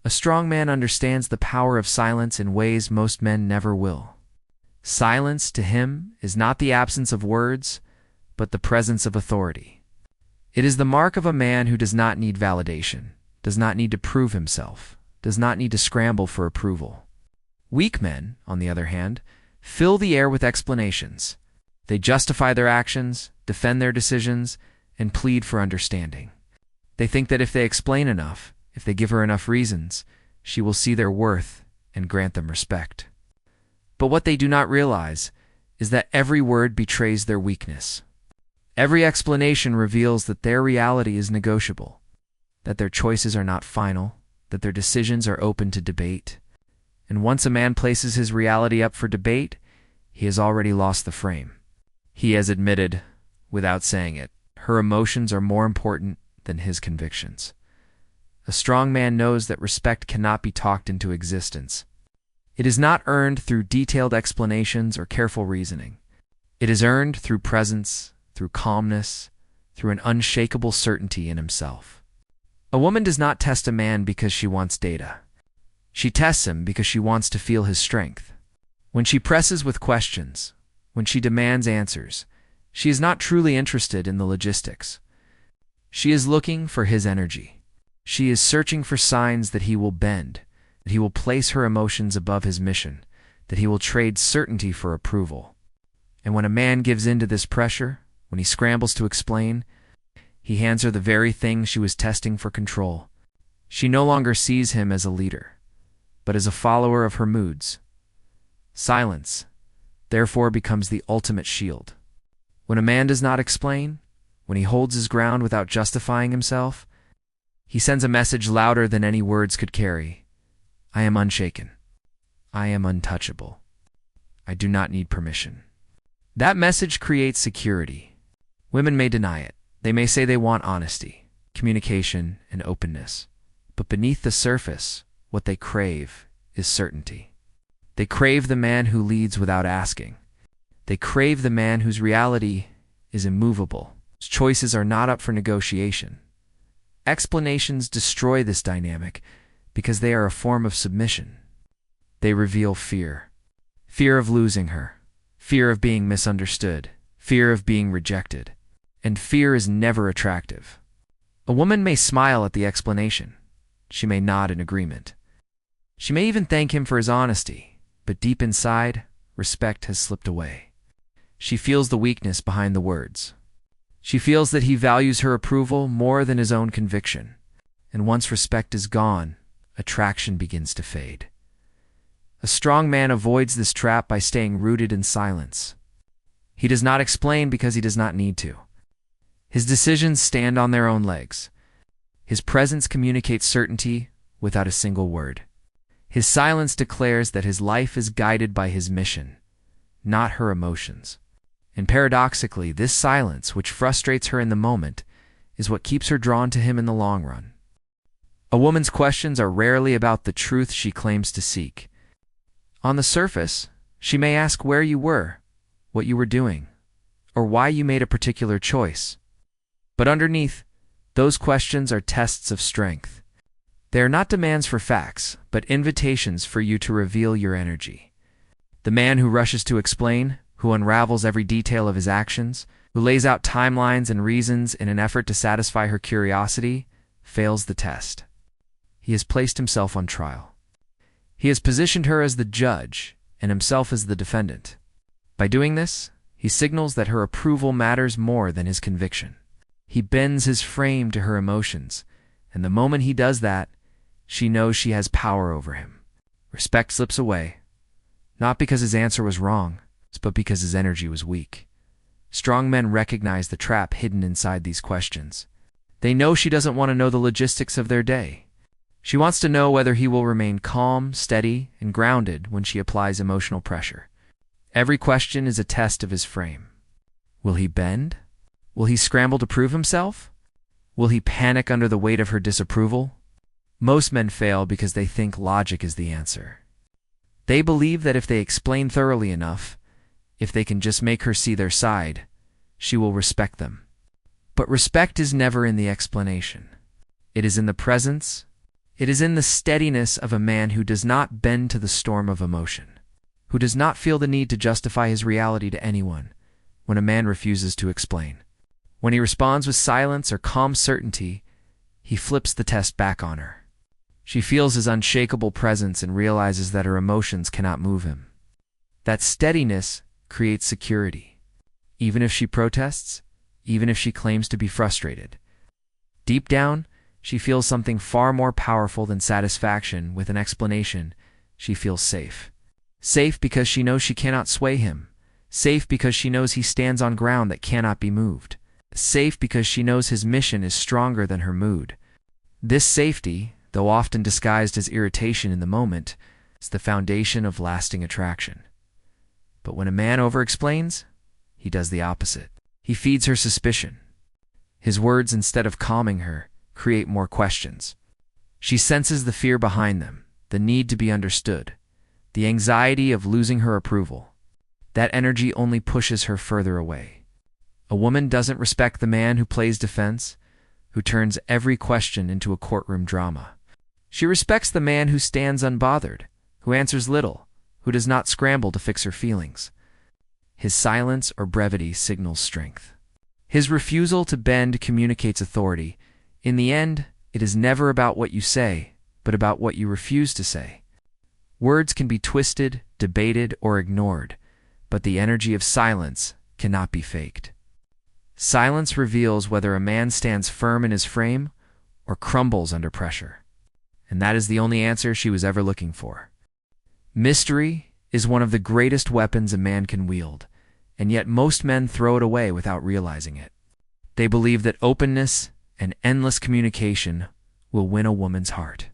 A strong man understands the power of silence in ways most men never will. Silence, to him, is not the absence of words, but the presence of authority. It is the mark of a man who does not need validation, does not need to prove himself, does not need to scramble for approval. Weak men, on the other hand, fill the air with explanations. They justify their actions, defend their decisions, and plead for understanding. They think that if they explain enough, if they give her enough reasons, she will see their worth and grant them respect. But what they do not realize is that every word betrays their weakness. Every explanation reveals that their reality is negotiable, that their choices are not final, that their decisions are open to debate. And once a man places his reality up for debate, he has already lost the frame. He has admitted, without saying it, her emotions are more important than his convictions. A strong man knows that respect cannot be talked into existence. It is not earned through detailed explanations or careful reasoning. It is earned through presence, through calmness, through an unshakable certainty in himself. A woman does not test a man because she wants data. She tests him because she wants to feel his strength. When she presses with questions, when she demands answers, she is not truly interested in the logistics. She is looking for his energy. She is searching for signs that he will bend, that he will place her emotions above his mission, that he will trade certainty for approval. And when a man gives in to this pressure, when he scrambles to explain, he hands her the very thing she was testing for control. She no longer sees him as a leader, but as a follower of her moods. Silence, therefore, becomes the ultimate shield. When a man does not explain, when he holds his ground without justifying himself, he sends a message louder than any words could carry. I am unshaken. I am untouchable. I do not need permission. That message creates security. Women may deny it. They may say they want honesty, communication, and openness. But beneath the surface, what they crave is certainty. They crave the man who leads without asking. They crave the man whose reality is immovable, whose choices are not up for negotiation. Explanations destroy this dynamic because they are a form of submission. They reveal fear. Fear of losing her. Fear of being misunderstood. Fear of being rejected. And fear is never attractive. A woman may smile at the explanation. She may nod in agreement. She may even thank him for his honesty, but deep inside, respect has slipped away. She feels the weakness behind the words. She feels that he values her approval more than his own conviction. And once respect is gone, attraction begins to fade. A strong man avoids this trap by staying rooted in silence. He does not explain because he does not need to. His decisions stand on their own legs. His presence communicates certainty without a single word. His silence declares that his life is guided by his mission, not her emotions. And paradoxically, this silence, which frustrates her in the moment, is what keeps her drawn to him in the long run. A woman's questions are rarely about the truth she claims to seek. On the surface, she may ask where you were, what you were doing, or why you made a particular choice. But underneath, those questions are tests of strength. They are not demands for facts, but invitations for you to reveal your energy. The man who rushes to explain, who unravels every detail of his actions, who lays out timelines and reasons in an effort to satisfy her curiosity, fails the test. He has placed himself on trial. He has positioned her as the judge and himself as the defendant. By doing this, he signals that her approval matters more than his conviction. He bends his frame to her emotions, and the moment he does that, she knows she has power over him. Respect slips away, not because his answer was wrong, but because his energy was weak. Strong men recognize the trap hidden inside these questions. They know she doesn't want to know the logistics of their day. She wants to know whether he will remain calm, steady, and grounded when she applies emotional pressure. Every question is a test of his frame. Will he bend? Will he scramble to prove himself? Will he panic under the weight of her disapproval? Most men fail because they think logic is the answer. They believe that if they explain thoroughly enough, if they can just make her see their side, she will respect them. But respect is never in the explanation. It is in the presence, It is in the steadiness of a man who does not bend to the storm of emotion, who does not feel the need to justify his reality to anyone when a man refuses to explain. When he responds with silence or calm certainty, he flips the test back on her. She feels his unshakable presence and realizes that her emotions cannot move him. That steadiness creates security. Even if she protests, even if she claims to be frustrated, deep down, she feels something far more powerful than satisfaction. With an explanation, she feels safe. Safe because she knows she cannot sway him. Safe because she knows he stands on ground that cannot be moved. Safe because she knows his mission is stronger than her mood. This safety, though often disguised as irritation in the moment, is the foundation of lasting attraction. But when a man over-explains, he does the opposite. He feeds her suspicion. His words, instead of calming her, create more questions. She senses the fear behind them, the need to be understood, the anxiety of losing her approval. That energy only pushes her further away. A woman doesn't respect the man who plays defense, who turns every question into a courtroom drama. She respects the man who stands unbothered, who answers little, who does not scramble to fix her feelings. His silence or brevity signals strength. His refusal to bend communicates authority. In the end, it is never about what you say, but about what you refuse to say. Words can be twisted, debated, or ignored, but the energy of silence cannot be faked. Silence reveals whether a man stands firm in his frame or crumbles under pressure. And that is the only answer she was ever looking for. Mystery is one of the greatest weapons a man can wield, and yet most men throw it away without realizing it. They believe that openness and endless communication will win a woman's heart.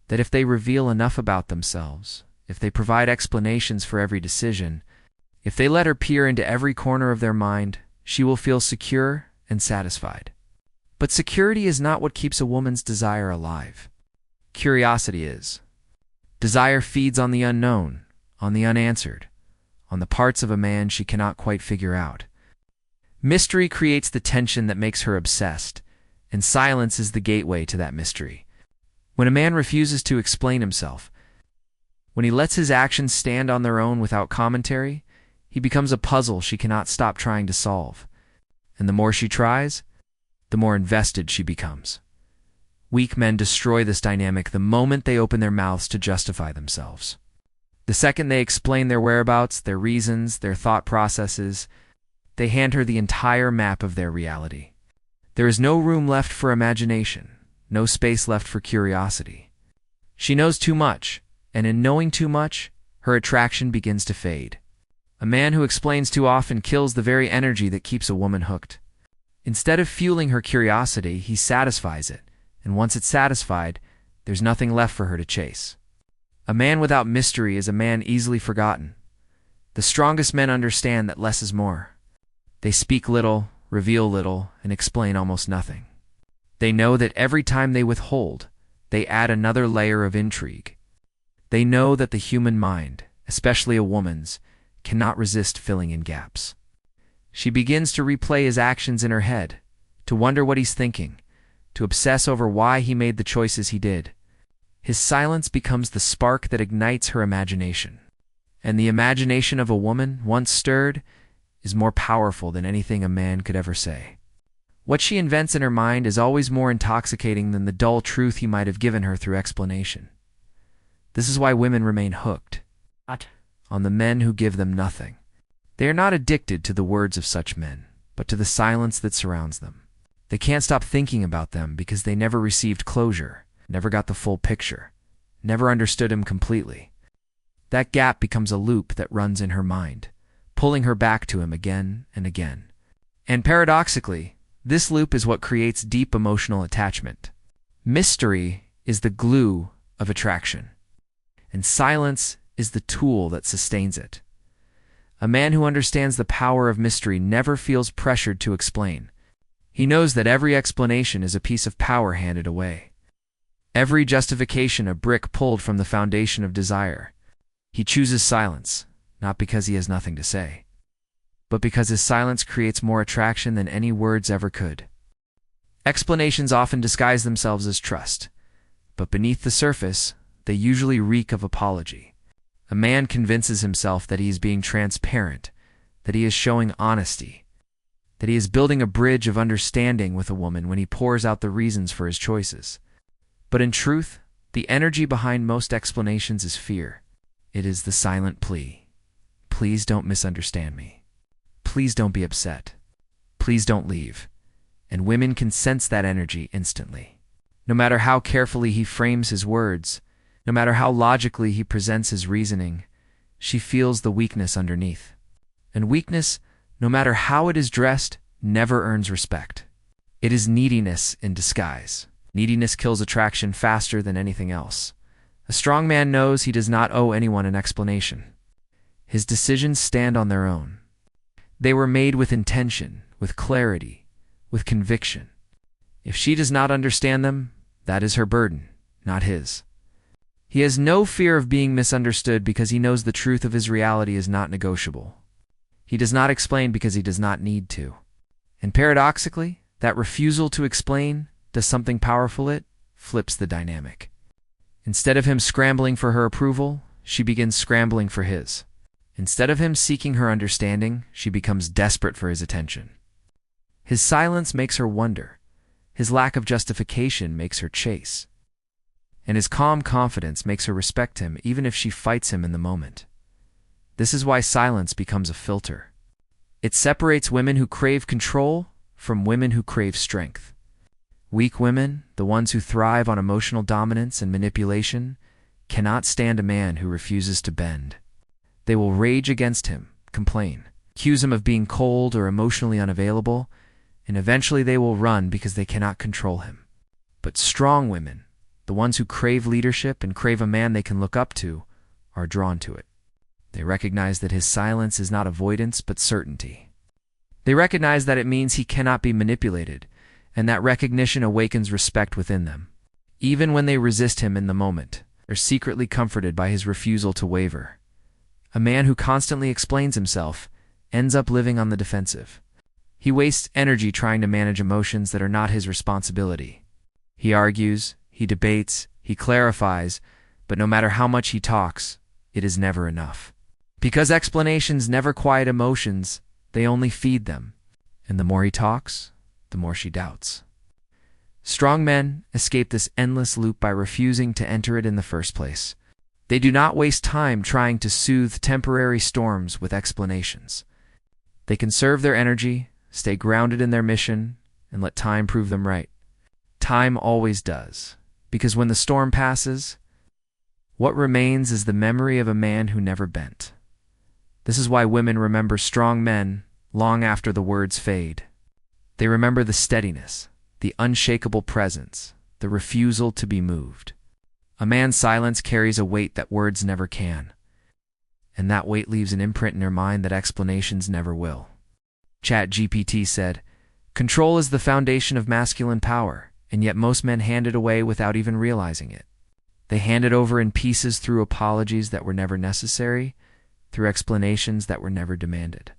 That if they reveal enough about themselves, if they provide explanations for every decision, if they let her peer into every corner of their mind, she will feel secure and satisfied. But security is not what keeps a woman's desire alive. Curiosity is. Desire feeds on the unknown, on the unanswered, on the parts of a man she cannot quite figure out. Mystery creates the tension that makes her obsessed, and silence is the gateway to that mystery. When a man refuses to explain himself, when he lets his actions stand on their own without commentary, he becomes a puzzle she cannot stop trying to solve. And the more she tries, the more invested she becomes. Weak men destroy this dynamic the moment they open their mouths to justify themselves. The second they explain their whereabouts, their reasons, their thought processes, they hand her the entire map of their reality. There is no room left for imagination, no space left for curiosity. She knows too much, and in knowing too much, her attraction begins to fade. A man who explains too often kills the very energy that keeps a woman hooked. Instead of fueling her curiosity, he satisfies it, and once it's satisfied, there's nothing left for her to chase. A man without mystery is a man easily forgotten. The strongest men understand that less is more. They speak little, reveal little, and explain almost nothing. They know that every time they withhold, they add another layer of intrigue. They know that the human mind, especially a woman's, cannot resist filling in gaps. She begins to replay his actions in her head, to wonder what he's thinking, to obsess over why he made the choices he did. His silence becomes the spark that ignites her imagination. And the imagination of a woman, once stirred, is more powerful than anything a man could ever say. What she invents in her mind is always more intoxicating than the dull truth he might have given her through explanation. This is why women remain hooked on the men who give them nothing. They are not addicted to the words of such men, but to the silence that surrounds them. They can't stop thinking about them because they never received closure, never got the full picture, never understood him completely. That gap becomes a loop that runs in her mind, pulling her back to him again and again. And paradoxically, this loop is what creates deep emotional attachment. Mystery is the glue of attraction, and silence is the tool that sustains it. A man who understands the power of mystery never feels pressured to explain. He knows that every explanation is a piece of power handed away. Every justification a brick pulled from the foundation of desire. He chooses silence, not because he has nothing to say, but because his silence creates more attraction than any words ever could. Explanations often disguise themselves as trust, but beneath the surface, they usually reek of apology. A man convinces himself that he is being transparent, that he is showing honesty, that he is building a bridge of understanding with a woman when he pours out the reasons for his choices. But in truth, the energy behind most explanations is fear. It is the silent plea. Please don't misunderstand me. Please don't be upset. Please don't leave. And women can sense that energy instantly. No matter how carefully he frames his words, no matter how logically he presents his reasoning, she feels the weakness underneath. And weakness, no matter how it is dressed, never earns respect. It is neediness in disguise. Neediness kills attraction faster than anything else. A strong man knows he does not owe anyone an explanation. His decisions stand on their own. They were made with intention, with clarity, with conviction. If she does not understand them, that is her burden, not his. He has no fear of being misunderstood because he knows the truth of his reality is not negotiable. He does not explain because he does not need to. And paradoxically, that refusal to explain does something powerful. It flips the dynamic. Instead of him scrambling for her approval, she begins scrambling for his. Instead of him seeking her understanding, she becomes desperate for his attention. His silence makes her wonder. His lack of justification makes her chase. And his calm confidence makes her respect him even if she fights him in the moment. This is why silence becomes a filter. It separates women who crave control from women who crave strength. Weak women, the ones who thrive on emotional dominance and manipulation, cannot stand a man who refuses to bend. They will rage against him, complain, accuse him of being cold or emotionally unavailable, and eventually they will run because they cannot control him. But strong women, the ones who crave leadership and crave a man they can look up to, are drawn to it. They recognize that his silence is not avoidance but certainty. They recognize that it means he cannot be manipulated, and that recognition awakens respect within them. Even when they resist him in the moment, they're secretly comforted by his refusal to waver. A man who constantly explains himself ends up living on the defensive. He wastes energy trying to manage emotions that are not his responsibility. He argues, he debates, he clarifies, but no matter how much he talks, it is never enough. Because explanations never quiet emotions, they only feed them. And the more he talks, the more she doubts. Strong men escape this endless loop by refusing to enter it in the first place. They do not waste time trying to soothe temporary storms with explanations. They conserve their energy, stay grounded in their mission, and let time prove them right. Time always does, because when the storm passes, what remains is the memory of a man who never bent. This is why women remember strong men long after the words fade. They remember the steadiness, the unshakable presence, the refusal to be moved. A man's silence carries a weight that words never can, and that weight leaves an imprint in their mind that explanations never will. ChatGPT said, "Control is the foundation of masculine power, and yet most men hand it away without even realizing it. They hand it over in pieces through apologies that were never necessary, through explanations that were never demanded.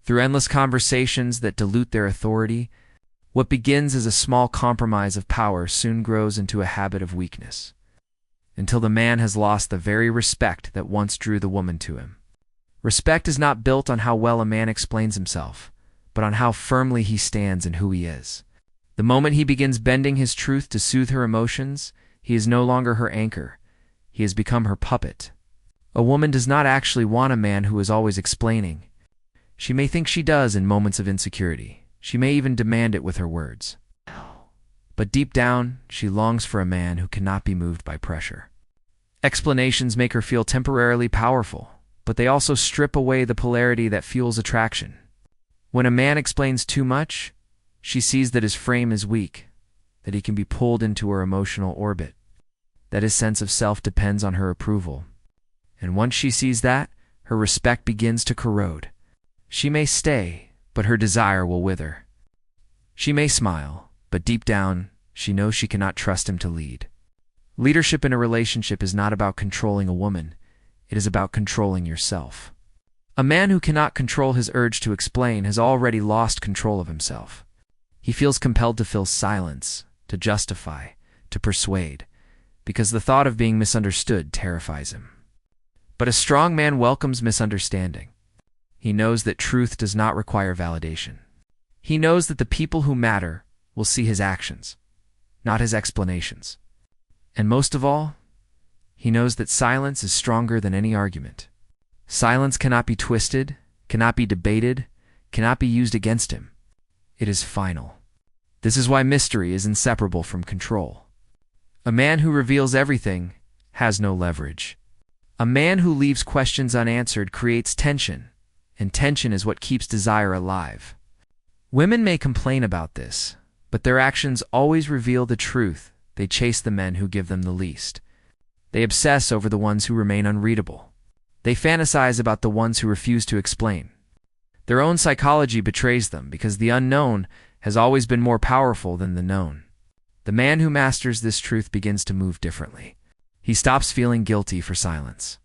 Through endless conversations that dilute their authority, what begins as a small compromise of power soon grows into a habit of weakness, until the man has lost the very respect that once drew the woman to him. Respect is not built on how well a man explains himself, but on how firmly he stands and who he is. The moment he begins bending his truth to soothe her emotions, he is no longer her anchor. He has become her puppet. A woman does not actually want a man who is always explaining. She may think she does in moments of insecurity. She may even demand it with her words. But deep down, she longs for a man who cannot be moved by pressure. Explanations make her feel temporarily powerful, but they also strip away the polarity that fuels attraction. When a man explains too much, she sees that his frame is weak, that he can be pulled into her emotional orbit, that his sense of self depends on her approval. And once she sees that, her respect begins to corrode. She may stay, but her desire will wither. She may smile, but deep down, she knows she cannot trust him to lead. Leadership in a relationship is not about controlling a woman. It is about controlling yourself. A man who cannot control his urge to explain has already lost control of himself. He feels compelled to fill silence, to justify, to persuade, because the thought of being misunderstood terrifies him. But a strong man welcomes misunderstanding. He knows that truth does not require validation. He knows that the people who matter will see his actions, not his explanations. And most of all, he knows that silence is stronger than any argument. Silence cannot be twisted, cannot be debated, cannot be used against him. It is final. This is why mystery is inseparable from control. A man who reveals everything has no leverage. A man who leaves questions unanswered creates tension, and tension is what keeps desire alive. Women may complain about this, but their actions always reveal the truth. They chase the men who give them the least. They obsess over the ones who remain unreadable. They fantasize about the ones who refuse to explain. Their own psychology betrays them because the unknown has always been more powerful than the known. The man who masters this truth begins to move differently. He stops feeling guilty for silence.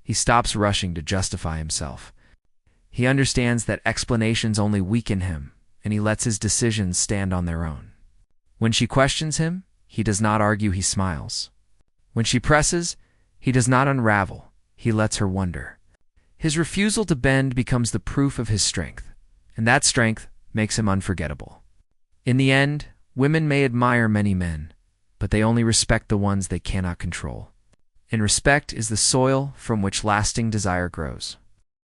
He stops rushing to justify himself. He understands that explanations only weaken him, and he lets his decisions stand on their own. When she questions him, he does not argue, he smiles. When she presses, he does not unravel, he lets her wonder. His refusal to bend becomes the proof of his strength, and that strength makes him unforgettable. In the end, women may admire many men, but they only respect the ones they cannot control. And respect is the soil from which lasting desire grows.